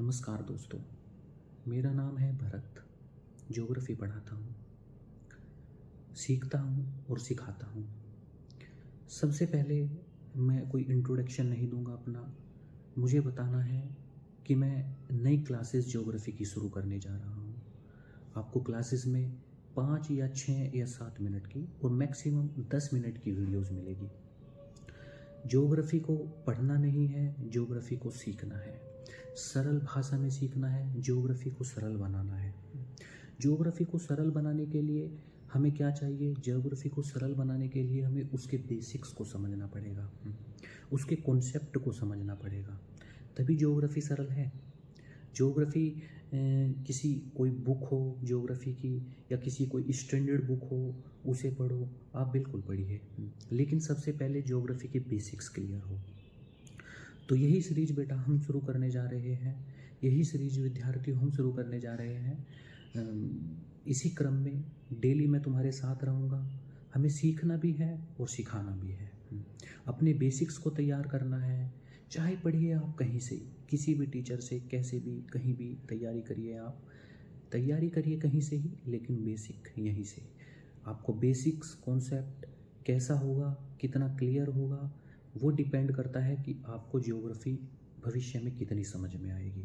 नमस्कार दोस्तों, मेरा नाम है भरत। ज्योग्राफी पढ़ाता हूँ, सीखता हूँ और सिखाता हूँ। सबसे पहले मैं कोई इंट्रोडक्शन नहीं दूंगा अपना। मुझे बताना है कि मैं नई क्लासेस ज्योग्राफी की शुरू करने जा रहा हूँ। आपको क्लासेस में 5 या 6 या 7 मिनट की और मैक्सिमम 10 मिनट की वीडियोस मिलेगी। ज्योग्राफी को पढ़ना नहीं है, ज्योग्राफी को सीखना है। सरल भाषा में सीखना है, ज्योग्राफी को सरल बनाना है। ज्योग्राफी को सरल बनाने के लिए हमें क्या चाहिए? ज्योग्राफी को सरल बनाने के लिए हमें उसके बेसिक्स को समझना पड़ेगा, उसके कॉन्सेप्ट को समझना पड़ेगा, तभी ज्योग्राफी सरल है। ज्योग्राफी किसी कोई बुक हो ज्योग्राफी की या किसी कोई स्टैंडर्ड बुक हो उसे पढ़ो, आप बिल्कुल पढ़िए, लेकिन सबसे पहले ज्योग्राफी के बेसिक्स क्लियर हो। तो यही सीरीज बेटा हम शुरू करने जा रहे हैं, यही सीरीज विद्यार्थियों हम शुरू करने जा रहे हैं। इसी क्रम में डेली मैं तुम्हारे साथ रहूँगा। हमें सीखना भी है और सिखाना भी है। अपने बेसिक्स को तैयार करना है। चाहे पढ़िए आप कहीं से, किसी भी टीचर से, कैसे भी, कहीं भी तैयारी करिए। आप तैयारी करिए कहीं से ही, लेकिन बेसिक यहीं से। आपको बेसिक्स कॉन्सेप्ट कैसा होगा, कितना क्लियर होगा, वो डिपेंड करता है कि आपको ज्योग्राफी भविष्य में कितनी समझ में आएगी।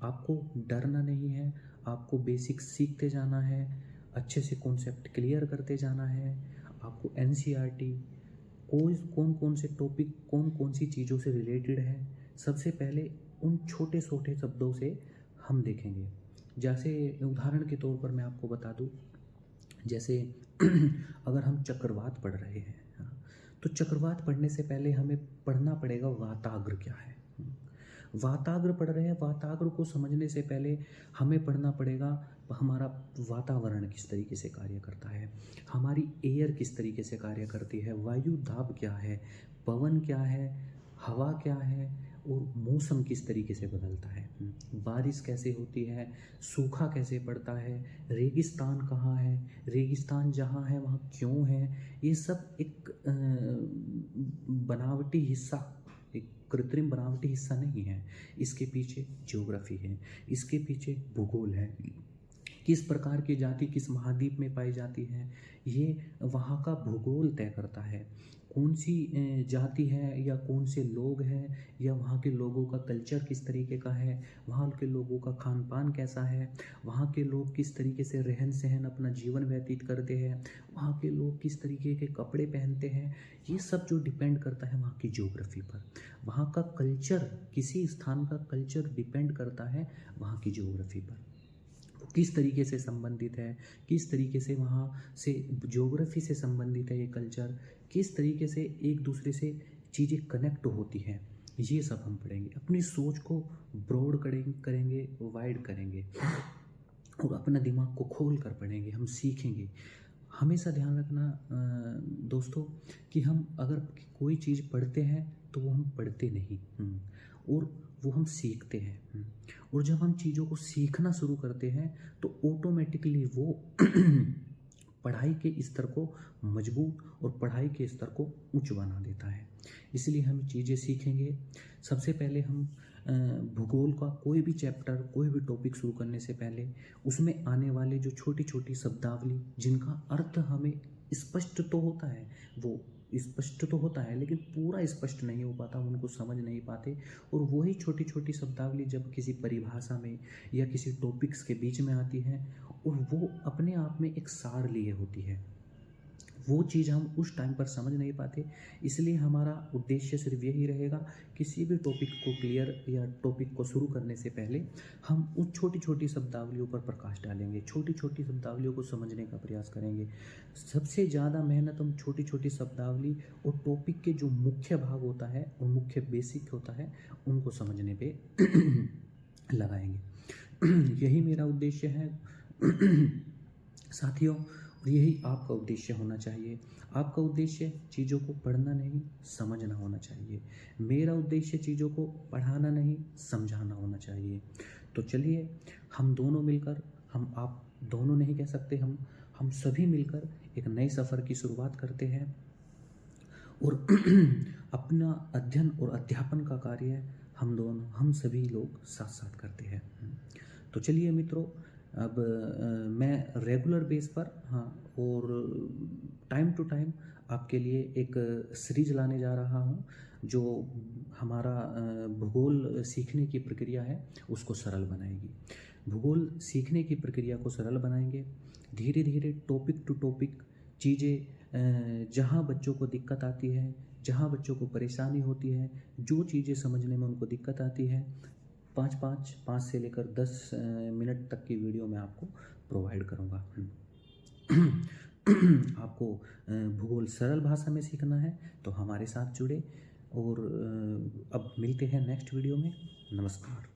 आपको डरना नहीं है, आपको बेसिक सीखते जाना है, अच्छे से कॉन्सेप्ट क्लियर करते जाना है। आपको एनसीईआरटी कौन कौन से टॉपिक कौन कौन सी चीज़ों से रिलेटेड है, सबसे पहले उन छोटे छोटे शब्दों से हम देखेंगे। जैसे उदाहरण के तौर पर मैं आपको बता दूं, जैसे अगर हम चक्रवात पढ़ रहे हैं, तो चक्रवात पढ़ने से पहले हमें पढ़ना पड़ेगा वाताग्र क्या है। वाताग्र पढ़ रहे हैं, वाताग्र को समझने से पहले हमें पढ़ना पड़ेगा हमारा वातावरण किस तरीके से कार्य करता है, हमारी एयर किस तरीके से कार्य करती है, वायु दाब क्या है, पवन क्या है, हवा क्या है, और मौसम किस तरीके से बदलता है, बारिश कैसे होती है, सूखा कैसे पड़ता है, रेगिस्तान कहाँ है, रेगिस्तान जहाँ है वहाँ क्यों है। ये सब एक बनावटी हिस्सा, एक कृत्रिम बनावटी हिस्सा नहीं है। इसके पीछे ज्योग्राफी है, इसके पीछे भूगोल है। किस प्रकार की जाति किस महाद्वीप में पाई जाती है, ये वहाँ का भूगोल तय करता है। कौन सी जाति है या कौन से लोग हैं, या वहाँ के लोगों का कल्चर किस तरीके का है, वहाँ के लोगों का खान पान कैसा है, वहाँ के लोग किस तरीके से रहन सहन अपना जीवन व्यतीत करते हैं, वहाँ के लोग किस तरीके के कपड़े पहनते हैं। ये सब जो डिपेंड करता है वहाँ की ज्योग्राफी पर। वहाँ का कल्चर, किसी स्थान का कल्चर डिपेंड करता है वहाँ की ज्योग्राफी पर। किस तरीके से संबंधित है, किस तरीके से वहाँ से ज्योग्राफी से संबंधित है ये कल्चर, किस तरीके से एक दूसरे से चीज़ें कनेक्ट होती हैं, ये सब हम पढ़ेंगे। अपनी सोच को ब्रॉड करेंगे, वाइड करेंगे, और अपना दिमाग को खोल कर पढ़ेंगे, हम सीखेंगे। हमेशा ध्यान रखना दोस्तों कि हम अगर कोई चीज़ पढ़ते हैं तो वो हम पढ़ते नहीं, और वो हम सीखते हैं। और जब हम चीज़ों को सीखना शुरू करते हैं तो ऑटोमेटिकली वो पढ़ाई के स्तर को मजबूत और पढ़ाई के स्तर को उच्च बना देता है। इसलिए हम चीज़ें सीखेंगे। सबसे पहले हम भूगोल का कोई भी चैप्टर, कोई भी टॉपिक शुरू करने से पहले उसमें आने वाले जो छोटी छोटी शब्दावली जिनका अर्थ हमें स्पष्ट तो होता है, वो स्पष्ट तो होता है लेकिन पूरा स्पष्ट नहीं हो पाता, हम उनको समझ नहीं पाते। और वही छोटी छोटी शब्दावली जब किसी परिभाषा में या किसी टॉपिक्स के बीच में आती है और वो अपने आप में एक सार लिए होती है, वो चीज़ हम उस टाइम पर समझ नहीं पाते। इसलिए हमारा उद्देश्य सिर्फ यही रहेगा, किसी भी टॉपिक को क्लियर या टॉपिक को शुरू करने से पहले हम उन छोटी छोटी शब्दावलियों पर प्रकाश डालेंगे, छोटी छोटी शब्दावलियों को समझने का प्रयास करेंगे। सबसे ज़्यादा मेहनत हम छोटी छोटी शब्दावली और टॉपिक के जो मुख्य भाग होता है और मुख्य बेसिक होता है उनको समझने पर लगाएंगे। यही मेरा उद्देश्य है साथियों, और यही आपका उद्देश्य होना चाहिए। आपका उद्देश्य चीज़ों को पढ़ना नहीं, समझना होना चाहिए। मेरा उद्देश्य चीज़ों को पढ़ाना नहीं, समझाना होना चाहिए। तो चलिए हम दोनों मिलकर, हम आप दोनों नहीं कह सकते, हम सभी मिलकर एक नए सफ़र की शुरुआत करते हैं और अपना अध्ययन और अध्यापन का कार्य हम सभी लोग साथ साथ करते हैं। तो चलिए मित्रों, अब मैं रेगुलर बेस पर, हाँ, और टाइम टू टाइम आपके लिए एक सीरीज लाने जा रहा हूँ जो हमारा भूगोल सीखने की प्रक्रिया है उसको सरल बनाएगी। भूगोल सीखने की प्रक्रिया को सरल बनाएंगे। धीरे धीरे टॉपिक टू टॉपिक चीज़ें, जहाँ बच्चों को दिक्कत आती है, जहाँ बच्चों को परेशानी होती है, जो चीज़ें समझने में उनको दिक्कत आती है, 5 से लेकर 10 मिनट तक की वीडियो मैं आपको प्रोवाइड करूँगा। आपको भूगोल सरल भाषा में सीखना है तो हमारे साथ जुड़े, और अब मिलते हैं नेक्स्ट वीडियो में। नमस्कार।